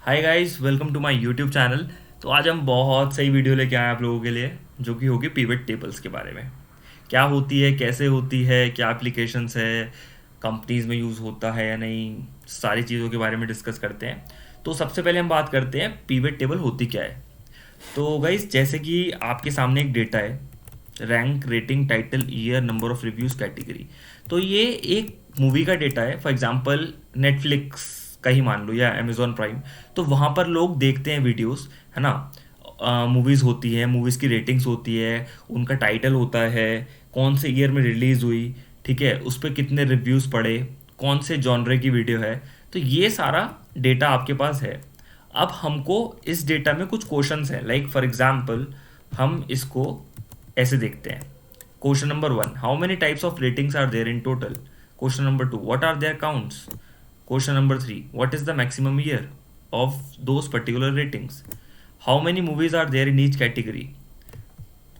Hi guys, welcome to my YouTube channel. तो आज हम बहुत सही वीडियो लेके आए हैं आप लोगों के लिए, जो कि होगी पिवट टेबल्स के बारे में। क्या होती है, कैसे होती है, क्या एप्लीकेशंस है, कंपनीज में यूज़ होता है या नहीं, सारी चीज़ों के बारे में डिस्कस करते हैं। तो सबसे पहले हम बात करते हैं पिवट टेबल होती क्या है। तो गाइस, जैसे कि आपके सामने एक डेटा है, rank, rating, title, year, number of reviews, category. तो ये एक मूवी का डेटा है। फॉर एग्जांपल नेटफ्लिक्स का ही मान लो या अमेजोन प्राइम। तो वहाँ पर लोग देखते हैं वीडियोस, है ना। मूवीज़ होती है, मूवीज़ की रेटिंग्स होती है, उनका टाइटल होता है, कौन से ईयर में रिलीज़ हुई, ठीक है, उस पर कितने रिव्यूज़ पड़े, कौन से जॉनरे की वीडियो है। तो ये सारा डेटा आपके पास है। अब हमको इस डेटा में कुछ क्वेश्चंस हैं, लाइक फॉर एग्जांपल हम इसको ऐसे देखते हैं। Question number 1, how many types of ratings are there in total. Question number 2, what are there counts. Question number 3, what is the maximum year of those particular ratings. How many movies are there in each category.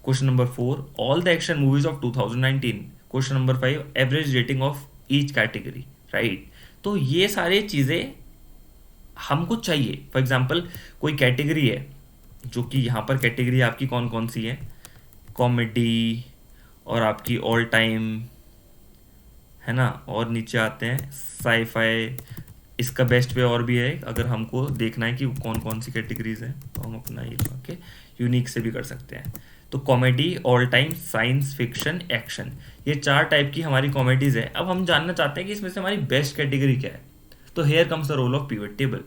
Question number 4, all the action movies of 2019। Question number 5, average rating of each category. Right. तो ये सारी चीज़ें हमको चाहिए। For example कोई category है, जो कि यहाँ पर कैटेगरी आपकी कौन कौन सी है, कॉमेडी और आपकी ऑल टाइम, है ना। और नीचे आते हैं साईफाई। इसका बेस्ट वे और भी है, अगर हमको देखना है कि कौन कौन सी कैटेगरीज हैं तो हम अपना ये लगा के यूनिक से भी कर सकते हैं। तो comedy, all time, science fiction, action, ये 4 टाइप की हमारी कॉमेडीज है। अब हम जानना चाहते हैं कि इसमें से हमारी बेस्ट कैटेगरी क्या है। तो here comes the role of pivot table.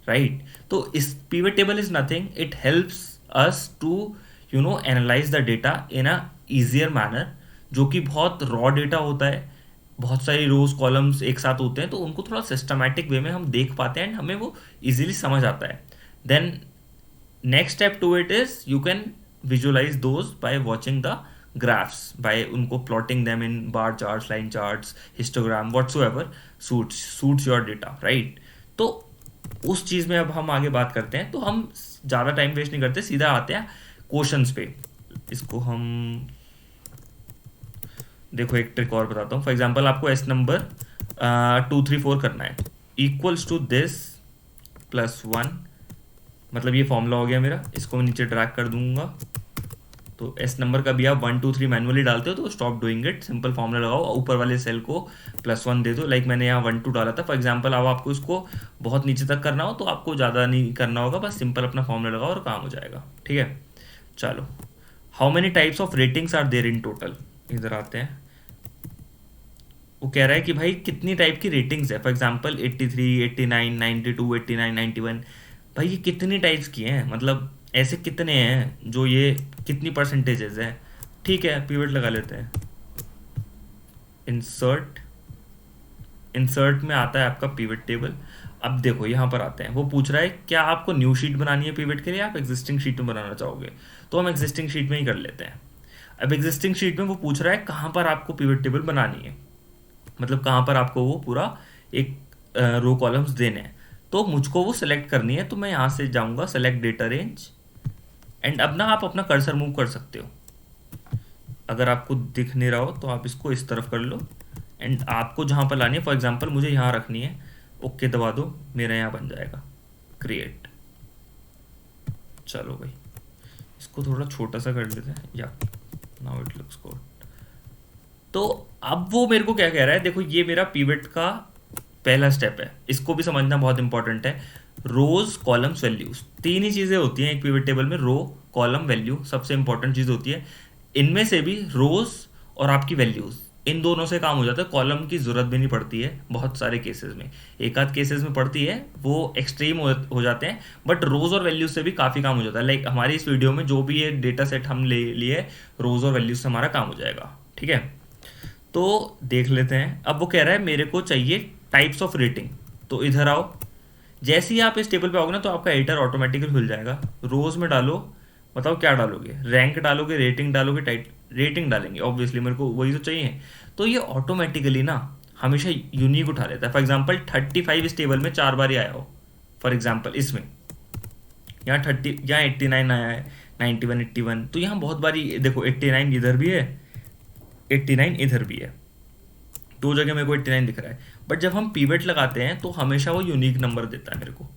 Right. तो इस pivot table is nothing, it helps us to analyse the data in a easier manner. जो कि बहुत रॉ डेटा होता है, बहुत सारी रोज कॉलम्स एक साथ होते हैं, तो उनको थोड़ा सिस्टमैटिक वे में हम देख पाते हैं एंड हमें वो इजीली समझ आता है। Then next step to it is you can visualise those by watching the graphs, by उनको plotting them in bar charts, line charts, histogram, whatsoever suits your data. Right. तो उस चीज़ में अब हम आगे बात करते हैं। तो हम ज़्यादा टाइम वेस्ट नहीं करते, सीधा आते हैं क्वेश्चंस पे। इसको हम देखो, एक ट्रिक और बताता हूँ। फॉर एग्जाम्पल आपको एस नंबर 2 3 4 करना है, इक्वल्स टू दिस प्लस 1। मतलब ये फॉर्मूला हो गया मेरा, इसको मैं नीचे ड्रैग कर दूंगा। तो एस नंबर का भी आप 1 2 3 मैनुअली डालते हो तो stop doing it, simple formula लगाओ, ऊपर वाले सेल को +1 दे दो। लाइक मैंने यहाँ 1 2 डाला था। फॉर एग्जाम्पल अब आपको इसको बहुत नीचे तक करना हो तो आपको ज़्यादा नहीं करना होगा, बस सिंपल अपना फॉर्मूला लगाओ और काम हो जाएगा। ठीक है, चलो। How many types of ratings are there in total. इधर आते हैं। वो कह रहा है कि भाई कितनी टाइप की रेटिंग्स है। For example 83, 89, 92, 89, 91। भाई ये कितनी टाइप्स की हैं, मतलब ऐसे कितने हैं जो ये कितनी परसेंटेजेस हैं। ठीक है, पीवट लगा लेते हैं। इंसर्ट, इंसर्ट में आता है आपका पिवट टेबल। अब देखो यहाँ पर आते हैं, वो पूछ रहा है क्या आपको न्यू शीट बनानी है पिवट के लिए, आप एग्जिस्टिंग शीट में बनाना चाहोगे। तो हम एग्जिस्टिंग शीट में ही कर लेते हैं। अब एग्जिस्टिंग शीट में वो पूछ रहा है कहाँ पर आपको पिवट टेबल बनानी है, मतलब कहाँ पर आपको वो पूरा एक रो कॉलम्स देने हैं। तो मुझको वो सिलेक्ट करनी है, तो मैं यहाँ से जाऊँगा सेलेक्ट डेटा रेंज। एंड अब ना आप अपना कर्सर मूव कर सकते हो। अगर आपको दिख नहीं रहा हो तो आप इसको इस तरफ कर लो एंड आपको जहाँ पर लानी है, फॉर एग्जांपल मुझे यहाँ रखनी है, ओके दबा दो, मेरा यहाँ बन जाएगा क्रिएट। चलो भाई, इसको थोड़ा छोटा सा कर लेते हैं, या नाउ इट लुक्स गुड। तो अब वो मेरे को क्या कह रहा है, देखो ये मेरा पिवट का पहला स्टेप है, इसको भी समझना बहुत इंपॉर्टेंट है। रोज, कॉलम्स, वैल्यूज, 3 ही चीज़ें होती हैं एक पिवट टेबल में। रो, कॉलम, वैल्यू सबसे इंपॉर्टेंट चीज़ होती है। इनमें से भी रोज और आपकी वैल्यूज, इन दोनों से काम हो जाता है। कॉलम की ज़रूरत भी नहीं पड़ती है बहुत सारे केसेस में, एक आध केसेस में पड़ती है, वो एक्सट्रीम हो जाते हैं। बट रोज और वैल्यूज से भी काफ़ी काम हो जाता है। लाइक हमारी इस वीडियो में जो भी ये डेटा सेट हम ले लिए, रोज और वैल्यूज से हमारा काम हो जाएगा। ठीक है, तो देख लेते हैं। अब वो कह रहा है मेरे को चाहिए टाइप्स ऑफ रेटिंग। तो इधर आओ, जैसे ही आप इस टेबल पे आओगे ना तो आपका एडिटर ऑटोमेटिकली खुल जाएगा। रोज में डालो, बताओ क्या डालोगे, रैंक डालोगे, रेटिंग डालोगे, टाइट रेटिंग डालेंगे, ऑब्वियसली मेरे को वही तो चाहिए। तो ये ऑटोमेटिकली ना हमेशा यूनिक उठा लेता है। फॉर एग्जाम्पल 35 इस टेबल में 4 बार ही आया हो। फॉर एग्जाम्पल इसमें यहाँ 30, यहाँ 89 आया है, 91, 81। तो यहाँ बहुत बारी देखो 89 इधर भी है, 89 इधर भी है, 2 जगह मेरे को 89 दिख रहा है। बट जब हम पीवेट लगाते हैं तो हमेशा वो यूनिक नंबर देता है मेरे को।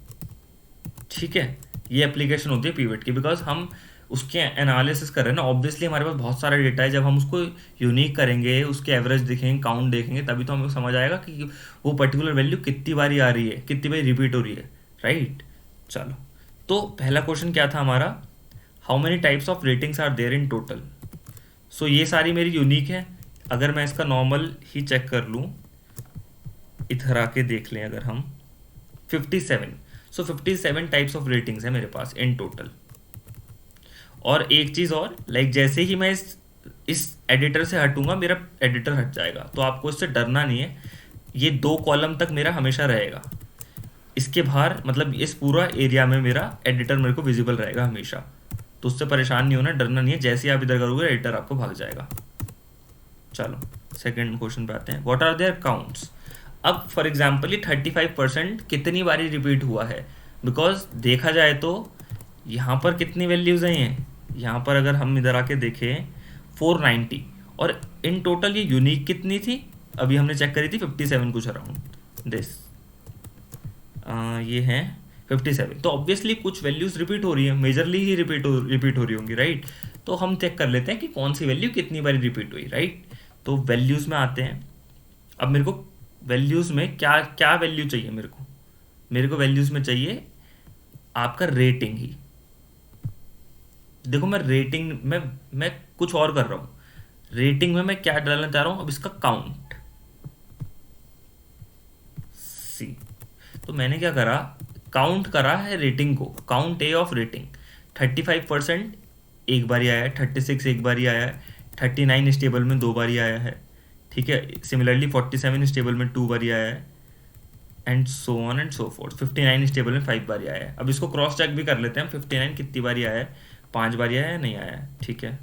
ठीक है, ये एप्लीकेशन होती है पिवट की, बिकॉज हम उसके एनालिसिस कर रहे हैं ना। ऑब्वियसली हमारे पास बहुत सारा डेटा है, जब हम उसको यूनिक करेंगे, उसके एवरेज देखेंगे, काउंट देखेंगे, तभी तो हमें समझ आएगा कि वो पर्टिकुलर वैल्यू कितनी बारी आ रही है, कितनी बारी रिपीट हो रही है, राइट। चलो, तो पहला क्वेश्चन क्या था हमारा, how many types of ratings are there in total. So ये सारी मेरी यूनिक है। अगर मैं इसका नॉर्मल ही चेक कर लूँ, इधर आके देख लें अगर हम, 57, सो 57 टाइप्स ऑफ रेटिंग्स है मेरे पास इन टोटल। और एक चीज़ और, लाइक जैसे ही मैं इस एडिटर से हटूंगा, मेरा एडिटर हट जाएगा, तो आपको इससे डरना नहीं है। ये 2 कॉलम तक मेरा हमेशा रहेगा, इसके बाहर मतलब इस पूरा एरिया में मेरा एडिटर मेरे को विजिबल रहेगा हमेशा। तो उससे परेशान नहीं होना, डरना नहीं है, जैसे ही आप इधर करोगे एडिटर आपको भाग जाएगा। चलो सेकेंड क्वेश्चन पे आते हैं, व्हाट आर देयर काउंट्स। अब फॉर एग्जाम्पल ये 35% कितनी बारी रिपीट हुआ है, बिकॉज देखा जाए तो यहाँ पर कितनी वैल्यूज़ हैं, ये यहाँ पर अगर हम इधर आके देखें 490, और इन टोटल ये यूनिक कितनी थी, अभी हमने चेक करी थी 57 कुछ अराउंड दिस, ये है 57। तो ऑब्वियसली कुछ वैल्यूज़ रिपीट हो रही है, मेजरली ही रिपीट हो रही होंगी, राइट। तो हम चेक कर लेते हैं कि कौन सी वैल्यू कितनी बारी रिपीट हुई, राइट। तो वैल्यूज़ में आते हैं। अब मेरे को वैल्यूज़ में क्या क्या वैल्यू चाहिए, मेरे को वैल्यूज़ में चाहिए आपका रेटिंग ही। देखो मैं रेटिंग में मैं कुछ और कर रहा हूँ, रेटिंग में मैं क्या डालना चाह रहा हूँ, अब इसका काउंट सी। तो मैंने क्या करा, काउंट करा है रेटिंग को, काउंट ए ऑफ रेटिंग। 35% एक बारी आया है, 36 एक बारी आया है, 39 स्टेबल में 2 बारी आया है, ठीक है। सिमिलरली 47 स्टेबल में 2 बारी आया है, and so on and so fourth. 59 stable में 5 बारी आया है। अब इसको क्रॉस चेक भी कर लेते हैं हम, 59 कितनी बारी आया है, 5 बारी आया है, नहीं आया है, ठीक है।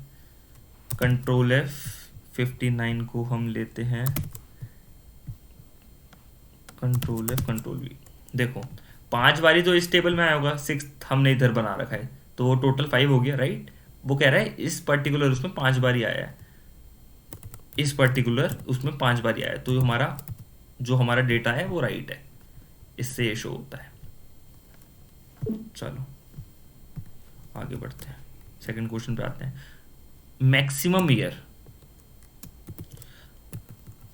कंट्रोल एफ, 59 को हम लेते हैं, कंट्रोल एफ कंट्रोल वी। देखो 5 बारी तो इस टेबल में आया होगा, 6 हमने इधर बना रखा है, तो वो टोटल 5 हो गया, राइट। वो कह रहा है इस पर्टिकुलर उसमें 5 बारी आया है, इस पर्टिकुलर उसमें 5 बारी आया है, तो हमारा जो हमारा डेटा है वो राइट है, इससे ये शो होता है। चलो आगे बढ़ते हैं, सेकंड क्वेश्चन पे आते हैं। मैक्सिमम ईयर,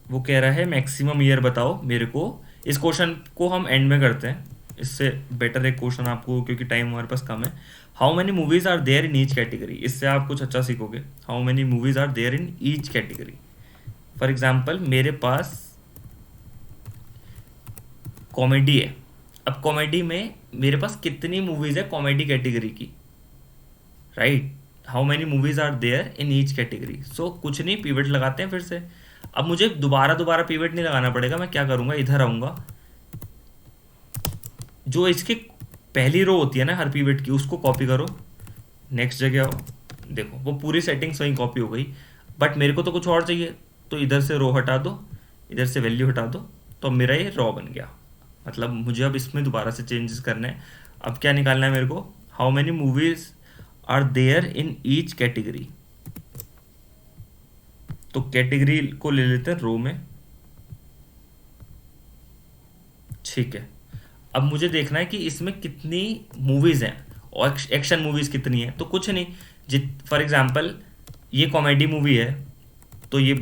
वो कह रहा है मैक्सिमम ईयर बताओ मेरे को। इस क्वेश्चन को हम एंड में करते हैं, इससे बेटर एक क्वेश्चन आपको, क्योंकि टाइम हमारे पास कम है। How many movies are there in each category, इससे आप कुछ अच्छा सीखोगे। How many movies are there in each category. For example मेरे पास कॉमेडी है, अब कॉमेडी में मेरे पास कितनी मूवीज है कॉमेडी कैटेगरी की, right. How many movies are there in each category. So कुछ नहीं, पीवट लगाते हैं फिर से। अब मुझे दोबारा दोबारा पीवट नहीं लगाना पड़ेगा, मैं क्या करूंगा, इधर आऊंगा, जो इसकी पहली रो होती है ना हर पीवट की, उसको कॉपी करो, नेक्स्ट जगह आओ, देखो वो पूरी सेटिंग्स वहीं कॉपी हो गई। बट मेरे को तो कुछ और चाहिए, तो इधर से रो हटा दो, इधर से वैल्यू हटा दो, तो मेरा ये रॉ बन गया। मतलब मुझे अब इसमें दोबारा से चेंजेस करने हैं। अब क्या निकालना है मेरे को, how many movies are there in each category. तो कैटेगरी को ले लेते हैं रो में, ठीक है। अब मुझे देखना है कि इसमें कितनी मूवीज हैं, और एक्शन मूवीज कितनी है। तो कुछ नहीं, जित फॉर एग्जांपल ये कॉमेडी मूवी है, तो ये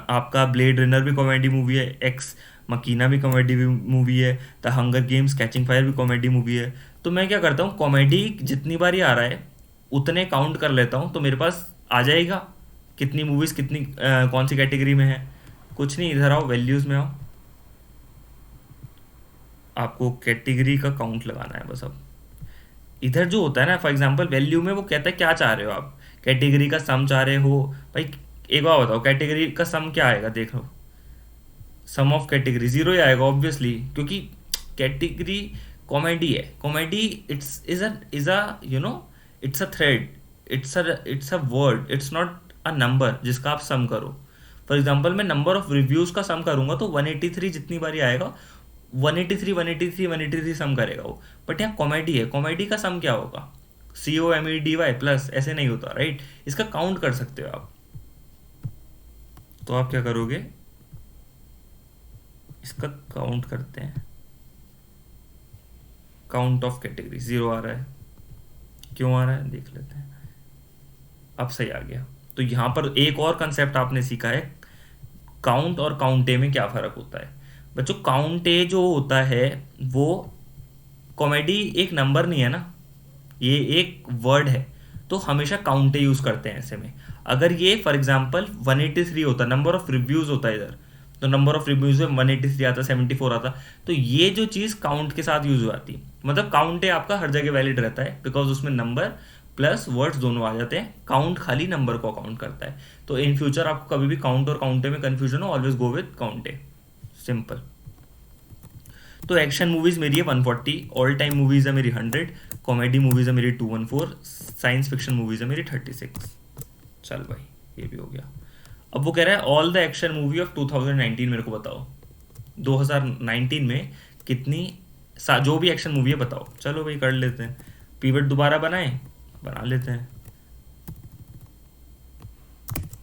आपका ब्लेड रनर भी कॉमेडी मूवी है, एक्स मकीना भी कॉमेडी मूवी है, the hunger games catching fire भी कॉमेडी मूवी है। तो मैं क्या करता हूँ, कॉमेडी जितनी बारी आ रहा है उतने काउंट कर लेता हूँ, तो मेरे पास आ जाएगा कितनी मूवीज़ कितनी कौन सी कैटेगरी में है। कुछ नहीं, इधर आओ, वैल्यूज़ में आओ, आपको कैटेगरी का काउंट लगाना है बस। अब इधर जो होता है ना, फॉर एग्जांपल वैल्यू में वो कहता है क्या चाह रहे हो आप, कैटेगरी का सम चाह रहे हो भाई। एक बार बताओ कैटेगरी का सम क्या आएगा, देखो सम ऑफ कैटेगरी जीरो ही आएगा ऑब्वियसली, क्योंकि कैटेगरी कॉमेडी है। Comedy it's a you know it's a thread, it's a word, it's not a number जिसका आप सम करो। फॉर एग्जाम्पल मैं नंबर ऑफ रिव्यूज का सम करूंगा तो 183 जितनी बारी आएगा, 183 183 183 सम करेगा वो। बट यहाँ कॉमेडी है, कॉमेडी का सम क्या होगा, COMEDY प्लस, ऐसे नहीं होता, राइट। इसका काउंट कर सकते हो आप। तो आप क्या करोगे, इसका काउंट करते हैं, काउंट ऑफ कैटेगरी 0 आ रहा है, क्यों आ रहा है देख लेते हैं। अब सही आ गया। तो यहाँ पर एक और कंसेप्ट आपने सीखा है, काउंट और काउंटे में क्या फ़र्क होता है। बच्चों काउंटे जो होता है वो कॉमेडी एक नंबर नहीं है ना, ये एक वर्ड है, तो हमेशा काउंटे यूज़ करते हैं ऐसे में। अगर ये फॉर एग्जांपल 183 होता, नंबर ऑफ रिव्यूज़ होता है इधर, तो नंबर ऑफ रिव्यूज़ में 183 आता, 74 आता, तो ये जो चीज़ काउंट के साथ यूज़ हो जाती है। मतलब काउंटे आपका हर जगह वैलिड रहता है बिकॉज उसमें नंबर प्लस वर्ड्स दोनों आ जाते हैं, काउंट खाली नंबर को काउंट करता है। तो इन फ्यूचर आपको कभी भी काउंट और काउंटे में कन्फ्यूजन हो, ऑलवेज गो विद काउंटे, सिंपल। तो एक्शन मूवीज मेरी है 140, ऑल टाइम मूवीज है मेरी 100, कॉमेडी मूवीज है मेरी 214, साइंस फिक्शन मूवीज है मेरी 36। चल भाई ये भी हो गया। अब वो कह रहा है all the action movie of 2019, मेरे को बताओ 2019 में कितनी जो भी एक्शन मूवी है बताओ। चलो भाई कर लेते हैं, पीवट दोबारा बनाएं, बना लेते हैं,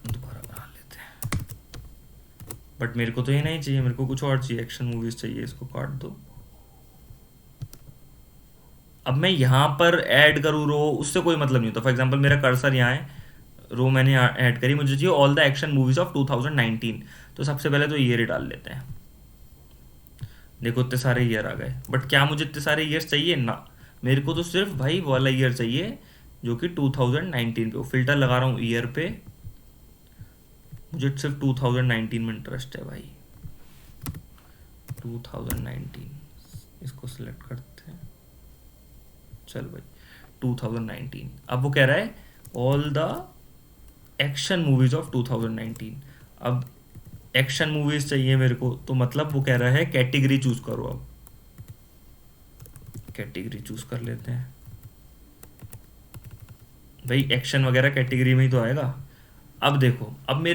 दोबारा बना लेते हैं। बट मेरे को तो ये नहीं चाहिए, मेरे को कुछ और चाहिए, एक्शन मूवीज चाहिए, इसको काट दो। अब मैं यहाँ पर ऐड करूँ रो, उससे कोई मतलब नहीं होता। फॉर एग्जांपल मेरा कर्सर यहाँ है, रो मैंने ऐड करी, मुझे चाहिए all the action movies of 2019, तो सबसे पहले तो ईयर ही डाल लेते हैं। देखो इतने सारे ईयर आ गए, बट क्या मुझे इतने सारे ईयर्स चाहिए ना, मेरे को तो सिर्फ भाई वाला ईयर चाहिए जो कि 2019 पे। फिल्टर लगा रहा हूँ ईयर पे, मुझे सिर्फ 2019 में इंटरेस्ट है भाई, 2019, इसको सिलेक्ट करते हैं। चल भाई 2019। अब वो कह रहा है all the action movies of 2019। अब एक्शन मूवीज चाहिए मेरे को, तो मतलब वो कह रहा है कैटेगरी चूज करो। अब कैटेगरी चूज कर लेते हैं भाई, एक्शन वगैरह कैटेगरी में ही तो आएगा। अब देखो, अब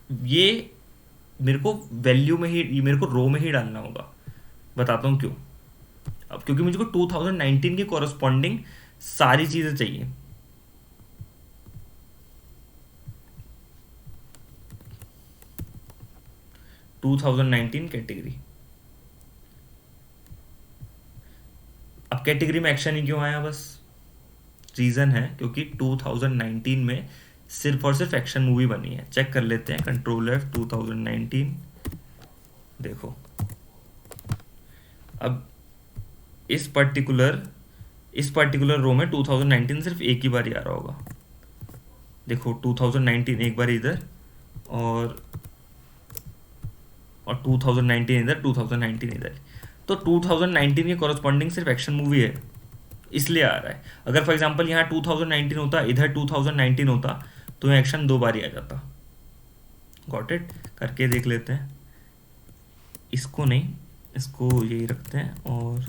ये मेरे को वैल्यू में ही, मेरे को रो में ही डालना होगा। बताता हूँ क्यों। अब क्योंकि मुझे को 2019 की कॉरस्पॉन्डिंग सारी चीजें चाहिए। टू 2019 कैटेगरी, अब कैटेगरी में एक्शन ही क्यों आया, बस रीजन है क्योंकि 2019 में सिर्फ और सिर्फ एक्शन मूवी बनी है। चेक कर लेते हैं, कंट्रोल F 2019, देखो अब इस पर्टिकुलर रो में 2019 सिर्फ एक ही बार ही आ रहा होगा। देखो 2019 एक बार इधर, और 2019 इधर, 2019 इधर, तो 2019 के कॉरस्पॉन्डिंग सिर्फ एक्शन मूवी है, इसलिए आ रहा है। अगर फॉर एग्जांपल यहाँ 2019 होता, इधर 2019 होता, तो एक्शन दो बार ही आ जाता। गॉट इट, करके देख लेते हैं। इसको नहीं, इसको यही रखते हैं, और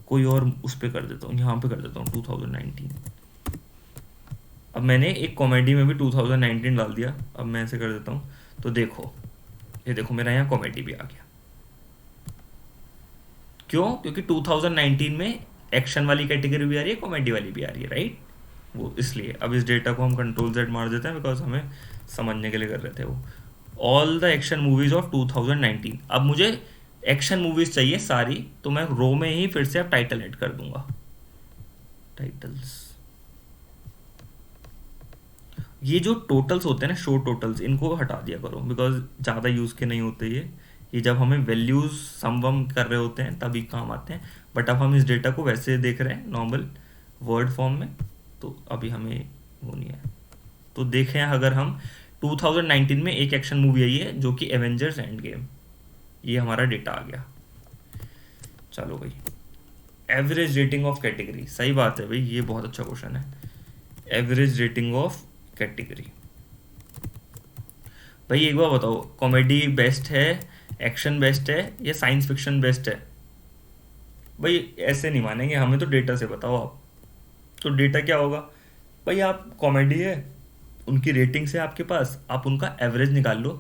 कोई और उस पर कर देता हूँ, यहाँ पे कर देता हूँ 2019। अब मैंने एक कॉमेडी में भी 2019 डाल दिया, अब मैं ऐसे कर देता हूँ, तो देखो ये देखो मेरा यहाँ कॉमेडी भी आ गया। क्यों? क्योंकि 2019 में एक्शन वाली कैटेगरी भी आ रही है, कॉमेडी वाली भी आ रही है, राइट, वो इसलिए। अब इस डेटा को हम कंट्रोल Z मार देते हैं बिकॉज हमें समझने के लिए कर रहे थे वो। All the action movies of 2019। अब मुझे एक्शन मूवीज चाहिए सारी, तो मैं रो में ही फिर से अब टाइटल ऐड कर दूंगा, टाइटल्स। ये जो टोटल्स होते हैं ना, शो टोटल्स, इनको हटा दिया करो बिकॉज ज़्यादा यूज़ के नहीं होते ये जब हमें वैल्यूज़ सम वम कर रहे होते हैं तभी काम आते हैं। बट अब हम इस डेटा को वैसे देख रहे हैं नॉर्मल वर्ड फॉर्म में, तो अभी हमें वो नहीं है। तो देखें अगर हम 2019 में एक एक्शन मूवी आई है जो कि एवेंजर्स एंड गेम, ये हमारा डेटा आ गया। चलो भाई, एवरेज रेटिंग ऑफ कैटेगरी, सही बात है भाई, ये बहुत अच्छा क्वेश्चन है। एवरेज रेटिंग ऑफ कैटेगरी, भाई एक बार बताओ, कॉमेडी बेस्ट है, एक्शन बेस्ट है, या साइंस फिक्शन बेस्ट है? भाई ऐसे नहीं मानेंगे, हमें तो डेटा से बताओ आप। तो डेटा क्या होगा भाई, आप कॉमेडी है, उनकी रेटिंग्स है आपके पास, आप उनका एवरेज निकाल लो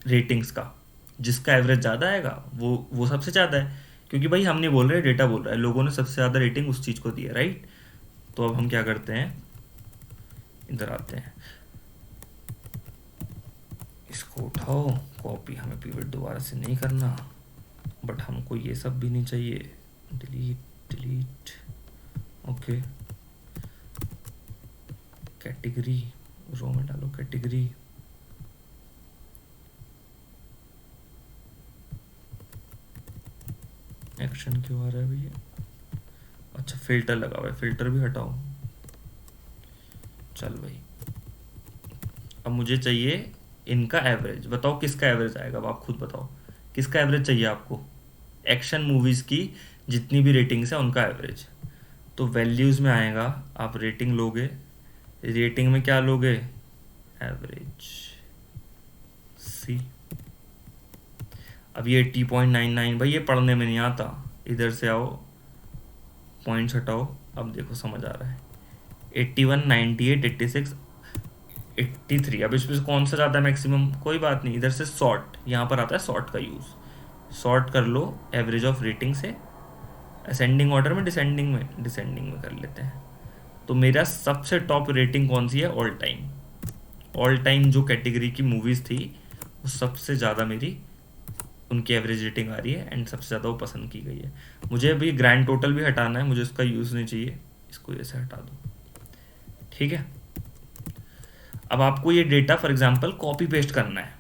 रेटिंग्स का, जिसका एवरेज ज़्यादा आएगा वो सबसे ज़्यादा है। क्योंकि भाई हम नहीं बोल रहे, डेटा बोल रहा है, लोगों ने सबसे ज़्यादा रेटिंग उस चीज़ को दी है, राइट। तो अब हम क्या करते हैं, इधर आते हैं, इसको उठाओ, कॉपी, हमें पीवट दोबारा से नहीं करना, बट हमको ये सब भी नहीं चाहिए। Delete delete. ओके, कैटेगरी रो में डालो कैटेगरी। एक्शन क्यों आ रहा है भैया? अच्छा, फिल्टर लगा हुआ है, फिल्टर भी हटाओ। चल भाई, अब मुझे चाहिए इनका एवरेज। बताओ किसका एवरेज आएगा, अब आप खुद बताओ किसका एवरेज चाहिए आपको। एक्शन मूवीज़ की जितनी भी रेटिंग्स है उनका एवरेज। तो वैल्यूज़ में आएगा, आप रेटिंग लोगे, रेटिंग में क्या लोगे, एवरेज। सी, अब ये 80.99 भाई, ये पढ़ने में नहीं आता। इधर से आओ, पॉइंट्स हटाओ, अब देखो समझ आ रहा है। 81, 98, 86, 83। अब इसमें से कौन सा ज़्यादा मैक्सिमम, कोई बात नहीं, इधर से सॉर्ट, यहाँ पर आता है सॉर्ट का यूज़। सॉर्ट कर लो एवरेज ऑफ रेटिंग से, असेंडिंग ऑर्डर में, डिसेंडिंग में कर लेते हैं। तो मेरा सबसे टॉप रेटिंग कौन सी है, ऑल टाइम। ऑल टाइम जो कैटेगरी की मूवीज़ थी वो सबसे ज़्यादा मेरी उनकी एवरेज रेटिंग आ रही है, एंड सबसे ज़्यादा वो पसंद की गई है। मुझे अभी ग्रैंड टोटल भी हटाना है, मुझे उसका यूज़ नहीं चाहिए, इसको ऐसे हटा दो। ठीक है, अब आपको ये data for example copy paste करना है।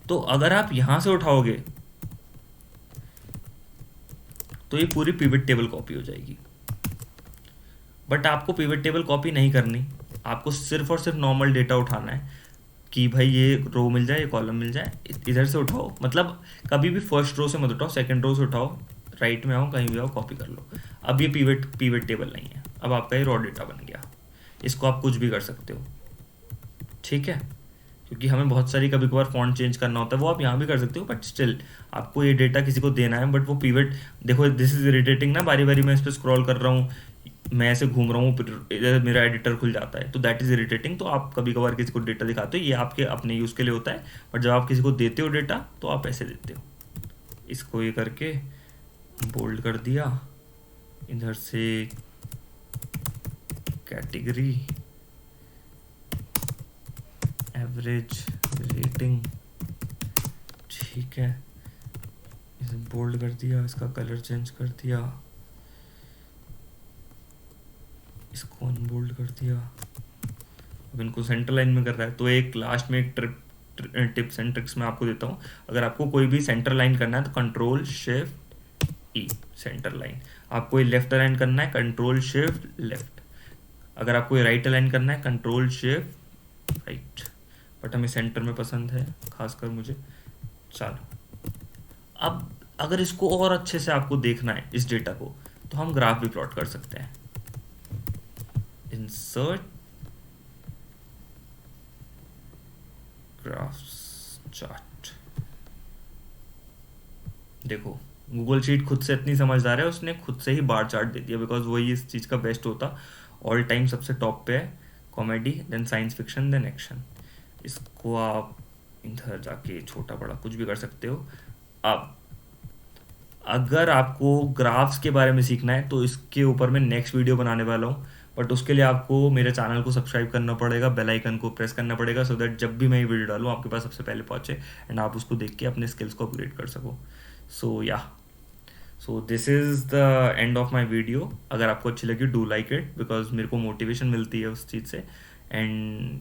तो अगर आप यहाँ से उठाओगे तो ये पूरी पिवट टेबल कॉपी हो जाएगी। बट आपको पिवट टेबल कॉपी नहीं करनी, आपको सिर्फ और सिर्फ नॉर्मल डेटा उठाना है कि भाई ये रो मिल जाए, ये कॉलम मिल जाए, इधर से उठाओ। मतलब कभी भी फर्स्ट रो से मत उठाओ, सेकंड रो से उठाओ, राइट में आओ, कहीं भी आओ, कॉपी कर लो। अब ये पिवट टेबल नहीं है, अब आपका ये रॉ डेटा बन गया। इसको आप कुछ भी कर सकते हो, ठीक है, क्योंकि हमें बहुत सारी कभी कभार फॉन्ट चेंज करना होता है, वो आप यहाँ भी कर सकते हो, बट स्टिल आपको ये डेटा किसी को देना है। बट वो पिवट, देखो दिस इज इरिटेटिंग ना, बारी बारी मैं इस पर स्क्रॉल कर रहा हूँ, मैं ऐसे घूम रहा हूँ, फिर इधर मेरा एडिटर खुल जाता है, तो दैट इज़ इरिटेटिंग। तो आप कभी कभार किसी को डेटा दिखाते हो, ये आपके अपने यूज़ के लिए होता है, बट जब आप किसी को देते हो डेटा तो आप ऐसे देते हो। इसको ये करके बोल्ड कर दिया, इधर से कैटेगरी, एवरेज रेटिंग, ठीक है, इसे बोल्ड कर दिया, इसका कलर चेंज कर दिया, इसको अनबोल्ड कर दिया। अब इनको सेंटर लाइन में कर रहा है, तो एक लास्ट में एक टिप्स एंड ट्रिक्स में आपको देता हूँ। अगर आपको कोई भी सेंटर लाइन करना है तो कंट्रोल शिफ्ट ई, सेंटर लाइन। आपको ये लेफ्ट अलाइन करना है, कंट्रोल शिफ्ट लेफ्ट। अगर आपको ये राइट अलाइन करना है, कंट्रोल शिफ्ट राइट। बट हमें सेंटर में पसंद है खासकर मुझे। चलो, अब अगर इसको और अच्छे से आपको देखना है इस डेटा को, तो हम ग्राफ भी प्लॉट कर सकते हैं। Insert graphs chart. देखो गूगल शीट खुद से इतनी समझदार है, उसने खुद से ही बार चार्ट दे दिया, बिकॉज वही इस चीज़ का बेस्ट होता। ऑल टाइम सबसे टॉप पे है comedy, then science fiction, then action. इसको आप इधर जाके छोटा बड़ा कुछ भी कर सकते हो। अब अगर आपको ग्राफ्स के बारे में सीखना है तो इसके ऊपर मैं नेक्स्ट वीडियो बनाने वाला हूँ, बट उसके लिए आपको मेरे चैनल को सब्सक्राइब करना पड़ेगा, बेल आइकन को प्रेस करना पड़ेगा, सो दैट जब भी मैं ये वीडियो डालूँ आपके पास सबसे पहले पहुँचे एंड आप उसको देख के अपने स्किल्स को अपग्रेड कर सको। सो या, so this is the end of my video. अगर आपको अच्छी लगी डू लाइक इट, बिकॉज मेरे को मोटिवेशन मिलती है उस चीज़ से। एंड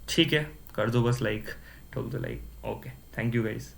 ठीक है, कर दो बस लाइक, ठोक दो like. Okay, thank you guys.